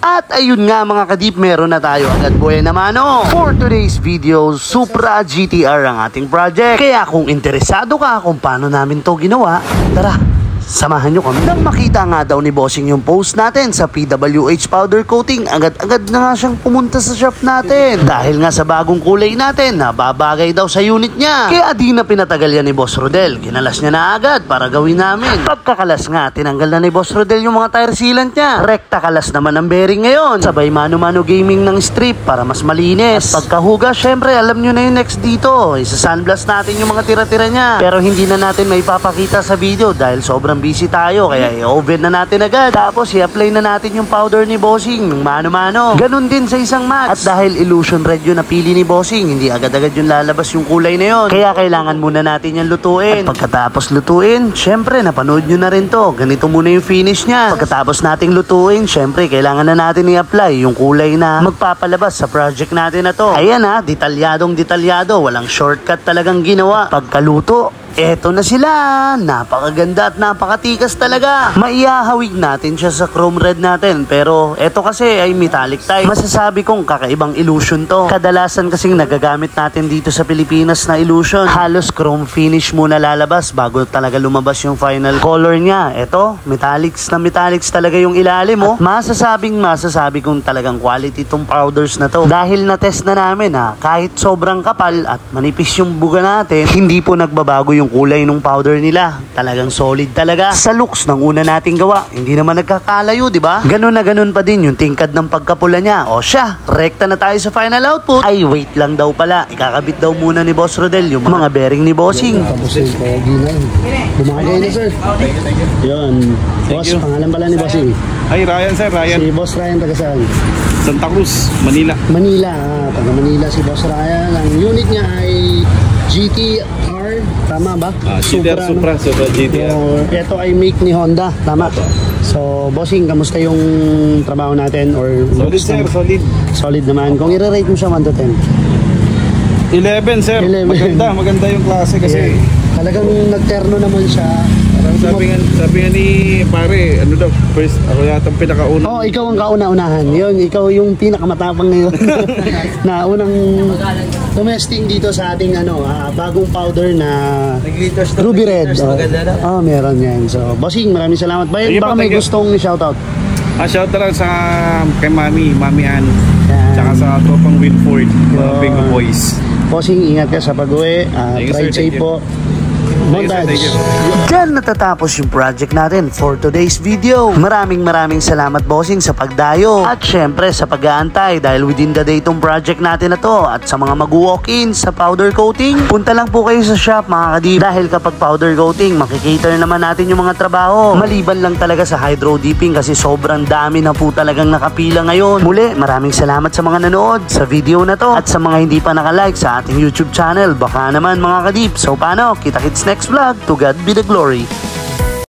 At ayun nga mga kadip, meron na tayo agad buhay na mano. For today's video, Supra GTR ang ating project. Kaya kung interesado ka kung paano namin to ginawa, tara, samahan nyo kami. Nang makita nga daw ni Bossing yung post natin sa PWH powder coating, agad-agad na nga siyang pumunta sa shop natin. Dahil nga sa bagong kulay natin na babagay daw sa unit niya. Kaya di na pinatagal yan ni Boss Rodel. Ginalas niya na agad para gawin namin. Pagkakalas nga, tinanggal na ni Boss Rodel yung mga tire sealant niya. Rekta kalas naman ang bearing ngayon. Sabay mano-mano gaming ng strip para mas malinis. At pagkahugas, syempre alam nyo na yung next dito. Isa-sunblast natin yung mga tira-tira niya. Pero hindi na natin may papakita sa video dahil sobrang busy tayo, kaya i-oven na natin agad. Tapos i-apply na natin yung powder ni Bossing ng mano-mano. Ganun din sa isang match. At dahil illusion red yung napili ni Bossing, hindi agad-agad yung lalabas yung kulay na yun. Kaya kailangan muna natin yung lutuin. At pagkatapos lutuin, syempre napanood nyo na rin to. Ganito muna yung finish niya. Pagkatapos nating lutuin, syempre kailangan na natin i-apply yung kulay na magpapalabas sa project natin na to. Ayan ha, detalyadong detalyado. Walang shortcut talagang ginawa. Pagkaluto, eto na sila. Napakaganda at napakatikas talaga. Maihahawig natin siya sa chrome red natin. Pero eto kasi ay metallic type. Masasabi kong kakaibang illusion to. Kadalasan kasing nagagamit natin dito sa Pilipinas na illusion, halos chrome finish muna lalabas bago talaga lumabas yung final color niya. Eto, metallics na metallics talaga yung ilalim mo. Masasabi kong talagang quality tong powders na to. Dahil na-test na namin ha, kahit sobrang kapal at manipis yung buga natin, hindi po nagbabago yung kulay ng powder nila. Talagang solid talaga. Sa looks ng una nating gawa, hindi naman nagkakalayo, di ba? Ganun na ganun pa din yung tingkad ng pagkapula niya. O siya, rekta na tayo sa final output. Ay, wait lang daw pala. Ikakabit daw muna ni Boss Rodel yung mga bearing ni Bossing. Tapos yung pogi na yun. Bumagay na, sir. Yun. Boss, pangalan pala ni Bossing. Ay, Ryan, sir. Ryan. Si Boss Ryan, taga saan? Santa Cruz, Manila. Manila. Taga Manila si Boss Ryan. Ang unit niya ay GTR. Tama ba? Supra GTR. So, ito ay make ni Honda. Tama. So, Bossing, kamusta yung trabaho natin? Or Solid, sir. Solid. Solid naman. Kung i-rate mo siya 1 to 10. 11, sir. 11. Maganda yung klase kasi. Talagang nagterno naman siya. Sabi nga ni pare, ano daw, first, ako yata ang pinakauna. Oh, ikaw ang kauna-unahan. Yun, ikaw yung pinakamatapang ngayon. Na unang tumesting dito sa ating bagong powder na Ruby Red. Oh, meron yan. So, Bossing, maraming salamat. Baka may gustong shoutout. Shoutout lang sa kay Mami Ann. Tsaka sa tropang Winford, Big Boys. Bossing, ingat ka sa pag-uwi. Ride safe po. Montage. Diyan natatapos yung project natin for today's video. Maraming salamat Bossing sa pagdayo. At syempre sa pag-aantay dahil within the day itong project natin na to. At sa mga mag-walk-in sa powder coating, punta lang po kayo sa shop mga kadip. Dahil kapag powder coating, makikater naman natin yung mga trabaho. Maliban lang talaga sa hydro dipping kasi sobrang dami na po talagang nakapila ngayon. Muli, maraming salamat sa mga nanood sa video na to. At sa mga hindi pa nakalike sa ating YouTube channel, baka naman mga kadip. So paano? Kita-kits next vlog. To God be the glory.